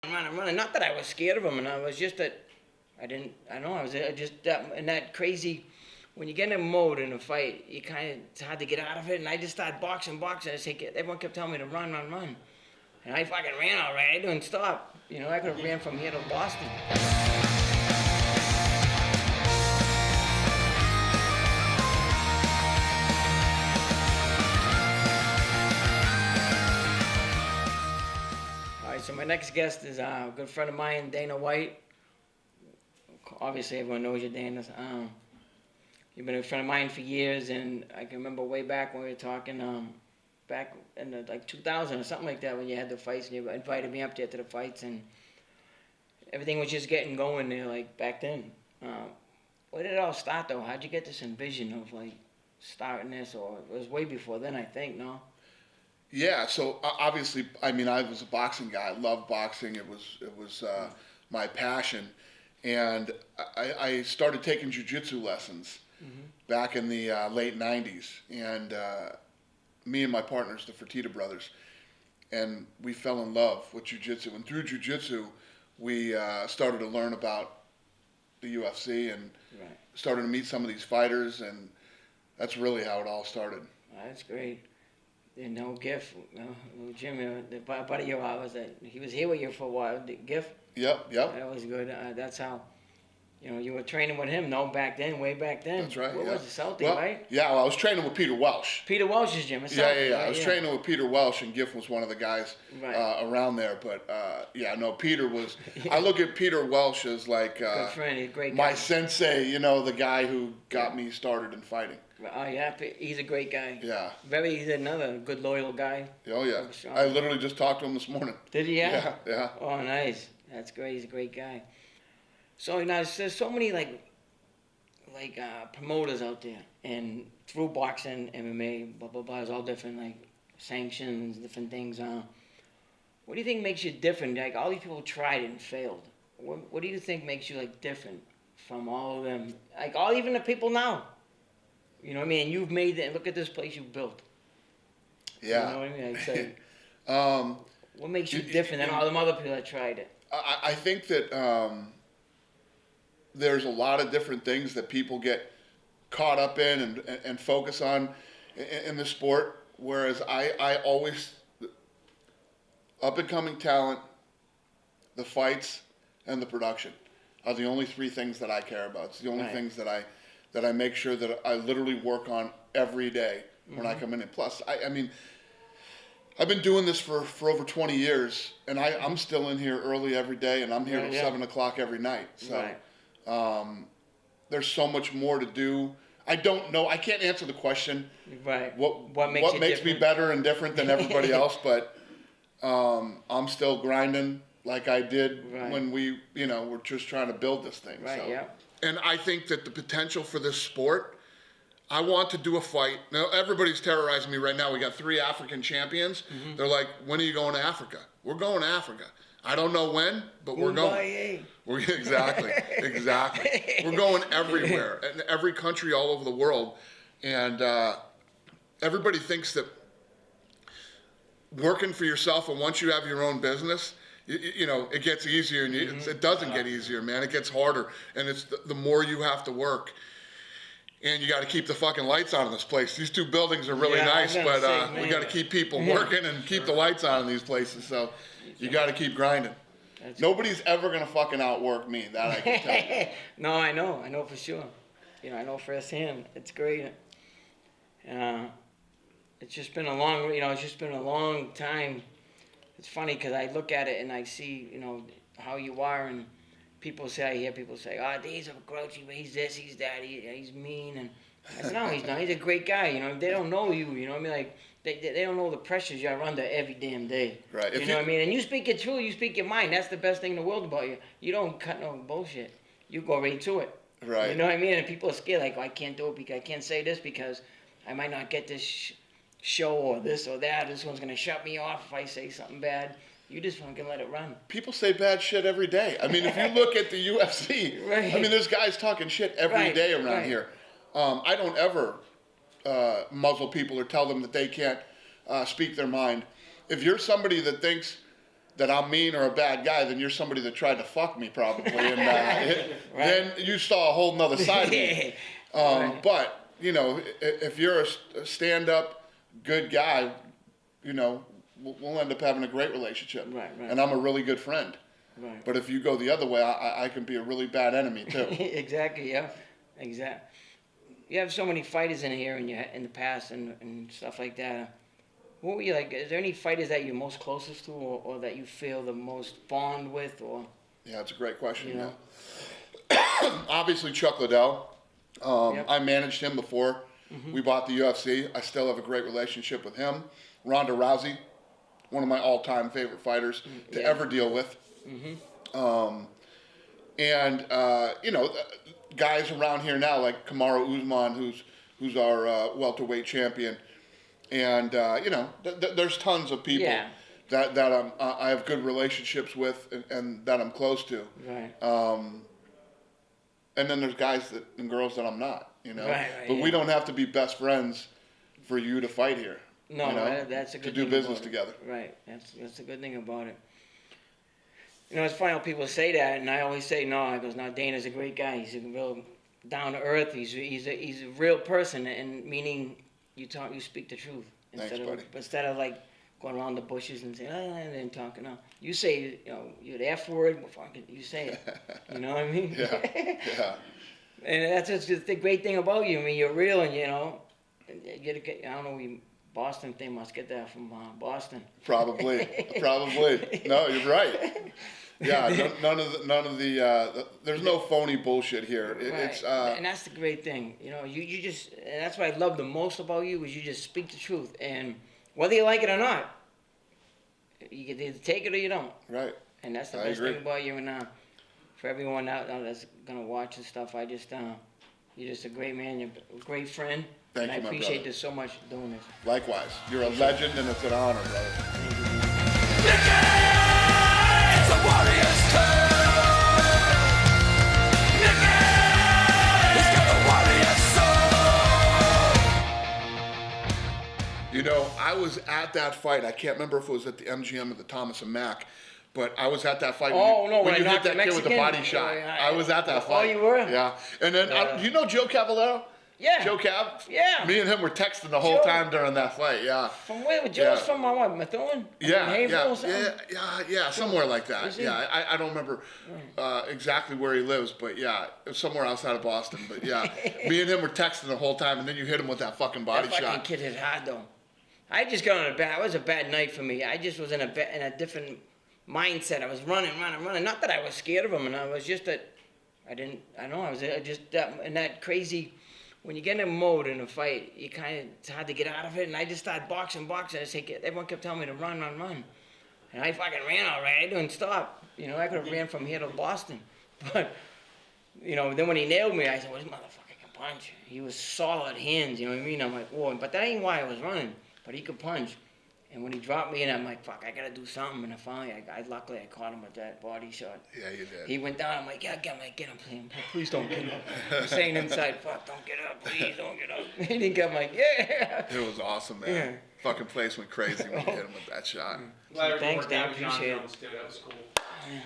running, running. Not that I was scared of him, and I was just that I didn't. I don't know. I was just that in that crazy. When you get in a mode in a fight, you kind of it's hard to get out of it. And I just started boxing. I say, everyone kept telling me to run, run, run, and I fucking ran all right. I didn't stop. I could have ran from here to Boston. So my next guest is a good friend of mine, Dana White. Obviously, everyone knows you, Dana. You've been a friend of mine for years, and I can remember way back when we were talking, back in the, 2000 or something like that, when you had the fights, and you invited me up there to the fights, and everything was just getting going there, back then. Where did it all start, though? How'd you get this envision of, starting this? Or it was way before then, I think, no? Yeah, so obviously, I was a boxing guy. I loved boxing. It was my passion, and I started taking jiu-jitsu lessons back in the late '90s. And me and my partners, the Fertitta brothers, and we fell in love with jiu-jitsu. And through jiu-jitsu, we started to learn about the UFC and started to meet some of these fighters, and that's really how it all started. That's great. And no Giff, Jimmy, the buddy of ours, he was here with you for a while. Giff. Yep. That was good. That's how, you were training with him. No, back then, way back then. That's right. What was it, Celtic, right? Yeah. Well, I was training with Peter Welsh. Peter Welsh's gym. Yeah. I was training with Peter Welsh, and Giff was one of the guys around there. But Peter was. I look at Peter Welsh as like good friend. He's a great my guy. sensei. The guy who got me started in fighting. Oh yeah, he's a great guy. Yeah. He's another good loyal guy. Oh yeah. I literally just talked to him this morning. Did he? Yeah. Yeah. Oh nice. That's great. He's a great guy. So there's so many promoters out there, and through boxing, MMA, blah blah blah, it's all different sanctions, different things. What do you think makes you different? All these people tried and failed. What do you think makes you different from all of them? Even the people now. You know what I mean? And you've made it. Look at this place you've built. Yeah. You know what I mean? What makes you different than all them other people that tried it? I think that there's a lot of different things that people get caught up in and focus on in the sport, whereas I always, up-and-coming talent, the fights, and the production are the only three things that I care about. It's the only things that I make sure that I literally work on every day when I come in. And plus, I've been doing this for over 20 years, and I'm still in here early every day, and I'm here till 7 o'clock every night. So there's so much more to do. I don't know. I can't answer the question. Right. What makes me better and different than everybody else, but I'm still grinding like I did when we, were just trying to build this thing. Right, so. yeah. And I think that the potential for this sport, I want to do a fight. Now, everybody's terrorizing me right now. We got 3 African champions. They're like, when are you going to Africa? We're going to Africa. I don't know when, but we're going. Exactly. We're going everywhere, in every country all over the world. And everybody thinks that working for yourself, and once you have your own business, it gets easier, and it doesn't get easier, man. It gets harder, and it's the more you have to work. And you got to keep the fucking lights on in this place. These 2 buildings are really nice, but we got to keep people working and keep the lights on in these places. So you got to keep grinding. Nobody's ever going to fucking outwork me. That I can tell you. No, I know for sure. I know firsthand. It's great. It's just been a long time. It's funny because I look at it and I see, how you are, and I hear people say, he's a grouchy, he's this, he's that, he's mean, and I said, no, he's not. He's a great guy. They don't know you. You know what I mean? They don't know the pressures you're under every damn day. Right. You know what I mean? And you speak your truth, you speak your mind. That's the best thing in the world about you. You don't cut no bullshit. You go right to it. Right. You know what I mean? And people are scared, I can't do it because I can't say this because I might not get this show or this or that. This one's gonna shut me off if I say something bad. You just fucking let it run. People say bad shit every day. If you look at the UFC, there's guys talking shit every day around here. I don't ever muzzle people or tell them that they can't speak their mind. If you're somebody that thinks that I'm mean or a bad guy, then you're somebody that tried to fuck me probably, and then you saw a whole nother side of me. Right. But you know, if you're a stand-up good guy, you know, we'll end up having a great relationship. Right. And I'm a really good friend. Right. But if you go the other way, I can be a really bad enemy too. Exactly. Yeah. Exactly. You have so many fighters in here in the past and stuff like that. What were you like? Is there any fighters that you're most closest to, or that you feel the most bond with, or? Yeah, it's a great question. You know? Obviously, Chuck Liddell. Yep. I managed him before we bought the UFC. I still have a great relationship with him. Ronda Rousey, one of my all-time favorite fighters to ever deal with. And you know, guys around here now like Kamaru Usman, who's our welterweight champion, and you know, there's tons of people that I have good relationships with and that I'm close to. Right. And then there's guys and girls that I'm not, you know. Right, but we don't have to be best friends for you to fight here. No, you know, that's a good to thing do business about it. together. Right. That's a good thing about it. You know, it's funny how people say that, and I always say no. I goes, no, Dana's a great guy. He's a real down to earth. He's a real person, and meaning you speak the truth instead of like going around the bushes and saying and then talking. No, you say, you know, you're the F word before you say it. You know what I mean? Yeah. And that's just the great thing about you. I mean, you're real, and you know, I don't know. Boston thing must get that from Boston. Probably. No, you're right. Yeah, none of the there's no phony bullshit here. It's and that's the great thing. You know, you just, and that's what I love the most about you is you just speak the truth, and whether you like it or not, you can either take it or you don't. Right. And that's the best thing about you. And for everyone out there that's gonna watch and stuff, you're just a great man. You're a great friend. Thank you, I appreciate brother. this so much doing this. Likewise, you're a legend, and it's an honor, brother. Micky, it's a warrior's turn. Micky, he's got the warrior's soul. You know, I was at that fight. I can't remember if it was at the MGM or the Thomas and Mack, but I was at that fight. When you hit that kid with the body shot. I was at that fight. Oh, you were? Yeah. And then, do you know Joe Cavallero? Yeah. Joe Cav? Yeah. Me and him were texting the whole time during that fight. Yeah. From where? Joe's from what? Methuen? Yeah, somewhere like that. Is he? Yeah, I don't remember exactly where he lives, but yeah, it was somewhere outside of Boston. But yeah, me and him were texting the whole time, and then you hit him with that fucking body that shot. fucking kid hit hard though. I just got on it was a bad night for me. I just was in a different mindset. I was running. Not that I was scared of him, and I was just that I was just in that crazy. When you get in a mode in a fight, it's hard to get out of it. And I just started boxing. Everyone kept telling me to run. And I fucking ran all right. I didn't stop. You know, I could have ran from here to Boston. But, you know, then when he nailed me, I said, well, this motherfucker can punch. He was solid hands, you know what I mean? I'm like, whoa. But that ain't why I was running. But he could punch. And when he dropped me in, I'm like, fuck, I gotta do something. And finally, luckily I caught him with that body shot. Yeah, you did. He went down. I'm like, yeah, get him. Please don't get him. I'm saying inside, fuck, don't get up. Please don't get up. He didn't get. I'm like, yeah. It was awesome, man. Yeah. Fucking place went crazy when you hit him with that shot. Glad Thanks, everyone Dan. worked out, John Appreciate it. Jones, too. That was cool.